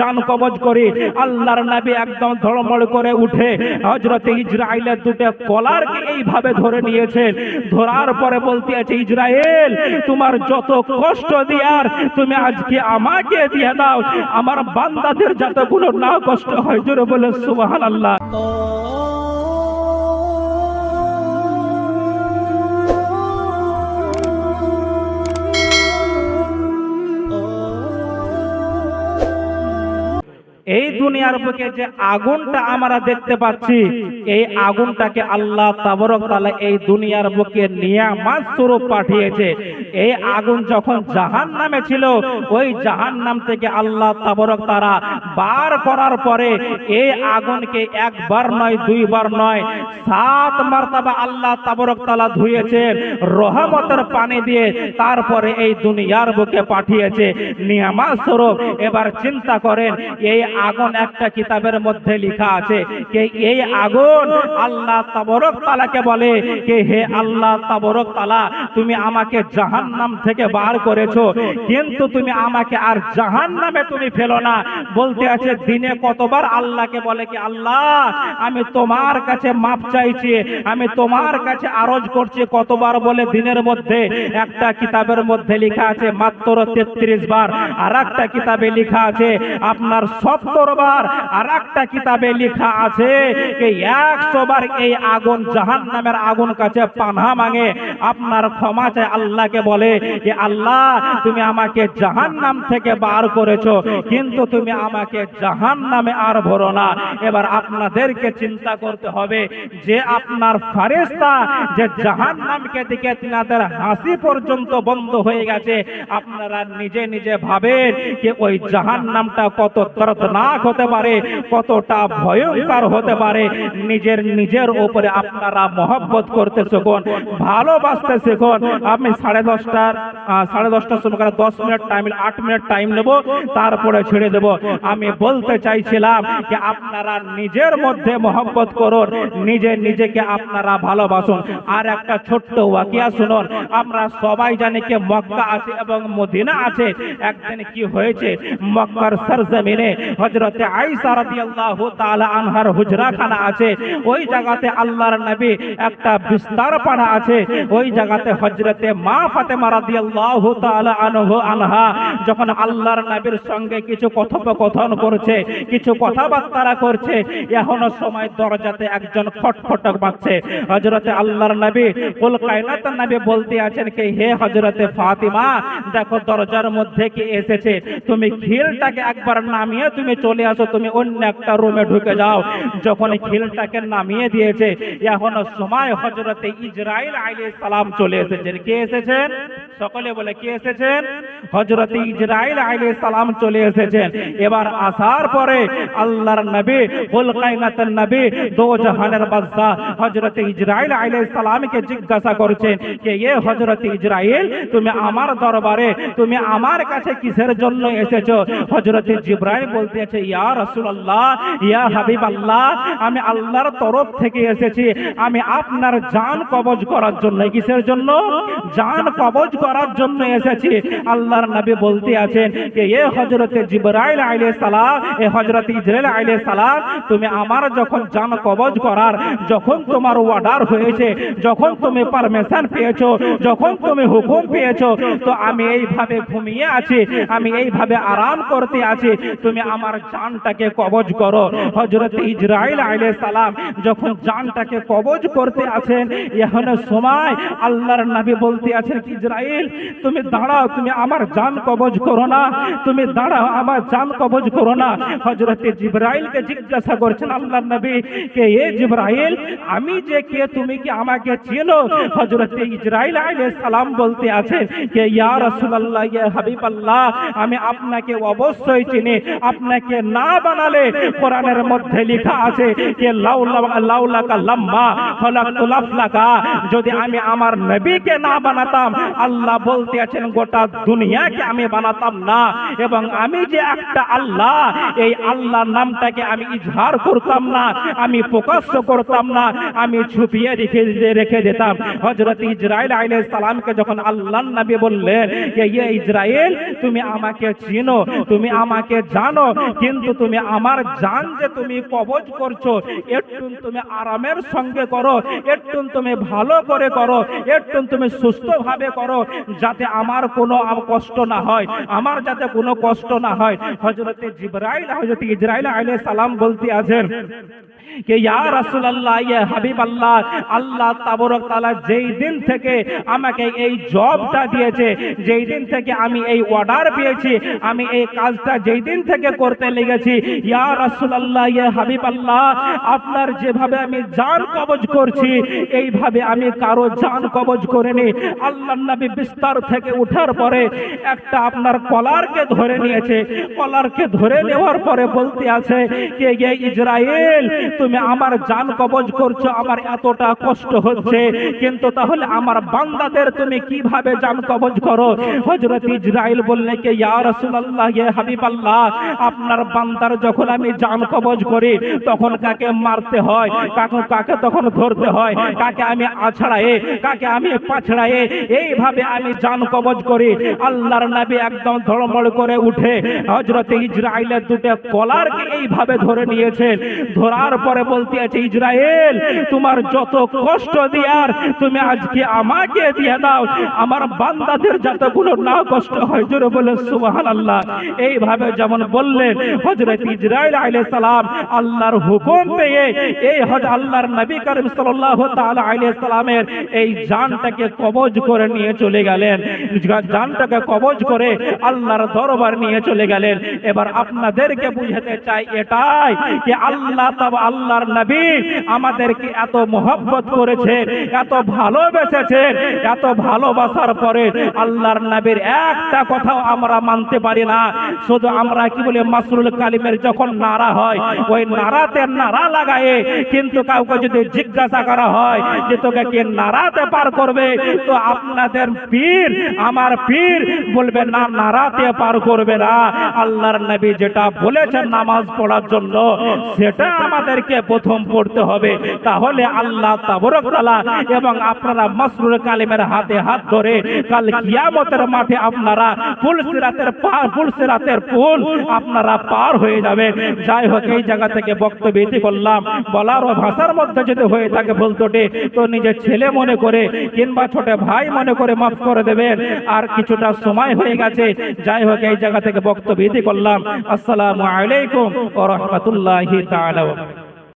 জান কবজ করি। আল্লাহর নবী একদম ধড়মড় করে উঠে হযরত ইসরাইলের দুটো কলারকে এইভাবে ধরে নিয়েছেন। ধরার পরে বলতে আছে, ইসরাইল তোমার যত কষ্ট দিয়ার তুমি আজকে আমাকে দিয়ে দাও, আমার বান্দাদের যাতে কোনো না কষ্ট হয়। জোরে বলে সুবহানাল্লাহ। এই দুনিয়ার বুকে যে আগুনটা আমরা দেখতে পাচ্ছি, এই আগুনটাকে আল্লাহ তাবারক তাআলা এই দুনিয়ার বুকে নিয়ামত স্বরূপ পাঠিয়েছে। এই আগুন যখন জাহান্নামে ছিল, ওই জাহান্নাম থেকে আল্লাহ তাবারক তাআলা বার করার পরে এই আগুনকে একবার নয়, দুইবার নয়, 7 মারতাবা আল্লাহ তাবারক তাআলা ধুয়েছেন রহমতের পানি দিয়ে। তারপরে এই দুনিয়ার বুকে পাঠিয়েছে নিয়ামত স্বরূপ। এবার চিন্তা করেন, এই আগুন একটা কিতাবের মধ্যে লেখা আছে যে এই আগুন আল্লাহ তাবারক তাআলাকে বলে যে হে আল্লাহ তাবারক তাআলা, তুমি আমাকে জাহান্নাম থেকে বার করেছো, কিন্তু তুমি আমাকে আর জাহান্নামে তুমি ফেলো না। বলতে আছে দিনে কতবার আল্লাহকে বলে কি আল্লাহ আমি তোমার কাছে মাপ চাইছি, আমি তোমার কাছে আরজ করছি। কতবার বলে দিনের মধ্যে? একটা কিতাবের মধ্যে লেখা আছে মাত্র 33 বার, আর একটা কিতাবে লেখা আছে আপনার 70 বার, আর একটা কিতাবে লেখা আছে যে 100 বার এই আগুন জাহান্নামের আগুন কাছে পানাহ মাঙে, আপনার ক্ষমা চায়, আল্লাহকে বলে যে আল্লাহ তুমি আমাকে জাহান্নাম থেকে বার করেছো, কিন্তু তুমি আমাকে জাহান্নামে আর ভরো না। এবার আপনাদেরকে চিন্তা করতে হবে যে আপনার ফেরেশতা যে জাহান্নামকে দিকে তিনাদের হাসি পর্যন্ত বন্ধ হয়ে গেছে, আপনারা নিজে নিজে ভাবেন যে ওই জাহান্নামটা কত দর্দনাক হতে পারে, কতটা ভয়ঙ্কর হতে পারে। নিজের উপরে আপনারা মহব্বত করতে শিখুন, ভালোবাসতে শিখুন। আমি 10:30টার সময় 10 মিনিট টাইম, 8 মিনিট টাইম নেব, তারপরে ছেড়ে দেব। আমি বলতে চাইছিলাম যে আপনারা নিজের মধ্যে মহব্বত করুন, নিজেকে আপনারা ভালোবাসুন। আর একটা ছোট্ট ওয়াকিয়া শুনুন। আমরা সবাই জানি যে মক্কা আছে এবং মদিনা আছে। একদিন কি হয়েছে, মক্কার সরজমিনে হযরতে আয়েশা রাদিয়াল্লাহু তাআলা আনহার হুজরাখানা আছে। ওই জায়গাতে আল্লাহর নবী একটা বিস্তার পাড়া আছে। ওই জায়গাতে হযরতে মা ফাতেমা রাদিয়াল্লাহু তাআলা আনহা যখন আল্লাহর নবীর সঙ্গে কিছু কথোপকথন করছে, কিছু কথাবার্তা করছে, এখনো সময় দরজাতে একজন খটখট বাজছে। হযরতে আল্লাহর নবী কুল কায়নাতের নবী বলতে আছেন কি হে হযরতে ফাতিমা, দেখো দরজার মধ্যে কি এসেছে, তুমি খিলটাকে একবার নামিয়ে তুমি চলে আসো, তুমি অন্য একটা রুমে ঢুকে যাও। যখন খিলটাকে নামিয়ে দিয়েছে, এখনো সময় হযরতে ইসরাইল আলাইহিস সালাম চলে এসেছেন। কে এসেছেন? সকলে বলে কে এসেছেন? হযরতে ইসরাইল আলাইহিস সালাম চলে এসেছেন। এবার আসার পরে আল্লাহর নবী কুল কায়নাতের নবী দো জাহানের বাদশা হযরতে ইসরাইল আলাইহিস সালামকে জিজ্ঞাসা করছেন যে এ হযরতে ইসরাইল, তুমি আমার দরবারে, তুমি আমার কাছে কিসের জন্য এসেছো? হযরতে জিবরাইল বলতে আছে ইয়া রাসূলুল্লাহ, ইয়া হাবিবাল্লাহ, আমি আল্লাহর তরফ থেকে এসেছি, আমি আপনার জান কবজ করার জন্য। কিসের জন্য? জান কবজ করার জন্য এসেছি। আল্লাহর নবী বলতে আছেন যে এ হযরতে জিবরাইল আলাইহিস সালাম, এ হযরতে ইসরাইল আলাইহিস সালাম, তুমি আমার যখন জান কবজ করার, যখন তোমার অর্ডার হয়েছে, যখন তুমি পারমিশন পেয়েছো, যখন তুমি হুকুম পেয়েছো, তো আমি এইভাবে ঘুমিয়ে আছি, আমি এইভাবে আরাম করতে আছি, তুমি আমার জানটাকে কবজ করো। হযরতে ইসরাইল আলাইহিস সালাম যখন জানটাকে কবজ করতে আছেন, এখন সময় আল্লাহর নবী বলতে আছেন ইসরাইল, তুমি দাঁড়াও, তুমি আমার জান কবজ করো না, তুমি দাঁড়াও, আমার জান কবজ করো না। হযরতে জিবরাইলকে জিজ্ঞাসা করছেন আল্লাহর নবী কে এ জিবরাইল, আমি যে কে, তুমি কি আমাকে চেনো? হযরতে ইসরাইল আলাইহিস সালাম বলতে আছেন যে ইয়া রাসূলুল্লাহ, ইয়া হাবিবাল্লাহ, আমি আপনাকে অবশ্যই চিনি, আপনাকে না বানালে কোরআনের মধ্যে লেখা আছে যে লাউলাকা লাম্মা খলাকতু লাফলাকা, যদি আমি আমার নবীকে না বানাতাম, আল্লাহ বলতে আছেন গোটা দুনিয়াকে আমি বানাতাম না। এবং আমি যে একটা আল্লাহ, এই আল্লাহর নামটাকে আমি ইজহার করতাম না, আমি প্রকাশ্য করতাম না, আমি ছুপিয়ে রেখে দিতাম। হযরত ইসরাইল আলাইহিস সালামকে যখন আল্লাহর নবী বললেন যে ইয়ে ইসরাইল, তুমি আমাকে চিনো, তুমি আমাকে জানো, কিন্তু তুমি আমার জান যে তুমি কবজ করছো, একটু তুমি আরামের সঙ্গে করো, একটু তুমি ভালো করে করো, একটু তুমি সুস্থভাবে করো, যাতে আমার কোনো কষ্ট না হয়, আমার যাতে কোনো কষ্ট না হয়। হযরতে জিবরাইল, হযরতে ইসরাইল আলাইহিস সালাম বলতে আছেন कि या रसूल अल्लाह, ये হাবিব আল্লাহ, আল্লাহ তাবারক তাআলা যেই দিন থেকে আমাকে এই জবটা দিয়েছে, যেই দিন থেকে আমি এই অর্ডার পেয়েছি, আমি এই কাজটা যেই দিন থেকে করতে লেগেছি, ইয়া রাসূল আল্লাহ, ইয়া হাবিব আল্লাহ, আপনার যেভাবে আমি জান কবজ করছি এইভাবে আমি কারো জান কবজ করিনি। আল্লাহর নবী বিস্তার থেকে ওঠার পরে একটা আপনার কলারকে ধরে নিয়েছে, কলারকে ধরে নেওয়ার পরে বলতে আছে যে এই ইসরাইল, তুমি আমার জান কবজ করছো, আমার এতটা কষ্ট হচ্ছে, কিন্তু তাহলে আমার বান্দাদের তুমি কিভাবে জান কবজ করো? হযরত ইসরাইল বললেন যে ইয়া রাসূলুল্লাহ, ইয়া হাবিবাল্লাহ, আপনার বান্দার যখন আমি জান কবজ করি তখন কাকে মারতে হয়, কাকে তখন ধরতে হয়, কাকে আমি আছড়ায়ে, কাকে আমি পাছড়ায়ে, এইভাবে আমি জান কবজ করি। আল্লাহর নবী একদম ধড়মড় করে উঠে হযরত ইসরাইলের দুটো কলারকে এইভাবে ধরে নিয়েছেন। ধরার পরে বলতে আছে, ইসরাইল, তোমার যত কষ্ট দিয়ার তুমি আজকে আমাকে দিয়ে দাও, আমার বান্দাদের যাতে কোনো না কষ্ট হয়। জোরে বলে সুবহানাল্লাহ। এইভাবে যেমন বললেন হযরত ইসরাইল আলাইহিস সালাম আল্লাহর হুকুম পেয়ে এই আল্লাহর নবী করিম সাল্লাল্লাহু তাআলা আলাইহি সাল্লামের এই জানটাকে কবজ করে নিয়ে চলে গেলেন, জানটাকে কবজ করে আল্লাহর দরবার নিয়ে চলে গেলেন। এবার আপনাদেরকে বুঝাতে চাই এটাই যে আল্লাহর নবী আমাদেরকে এত মহব্বত করেছেন, এত ভালোবেসেছেন, এত ভালোবাসার পরে আল্লাহর নবীর একটা কথাও আমরা মানতে পারি না। শুধু আমরা কি বলে মাসরুল কালিমের যখন নারা হয় ওই নারাতে নারা লাগায়ে, কিন্তু কাউকে যদি জিজ্ঞাসা করা হয় যে তোকে কে নারাতে পার করবে, তো আপনাদের পীর, আমার পীর বলবে না, নারাতে পার করবে না। আল্লাহর নবী যেটা বলেছেন নামাজ পড়ার জন্য সেটা আমাদেরকে প্রথম পড়তে হবে, তাহলে আল্লাহ তাবারক তাআলা এবং আপনারা মাসরুল কালিমের হাতে হাত ধরে কাল কিয়ামতের মাঠে আপনারা পুলসিরাতের পুল আপনারা পার হয়ে যাবেন। যাই হোক, এই জায়গা থেকে বক্তব্য ইতি করলাম। বলার ভাষার মধ্যে যদি হয়ে থাকে বলতোটে তো নিজের ছেলে মনে করে কিংবা ছোট ভাই মনে করে মাফ করে দেবেন। আর কিছুটা সময় হয়ে গেছে। যাই হোক, এই জায়গা থেকে বক্তব্য ইতি করলাম। আসসালামু আলাইকুম ওয়া রাহমাতুল্লাহি তাআলা।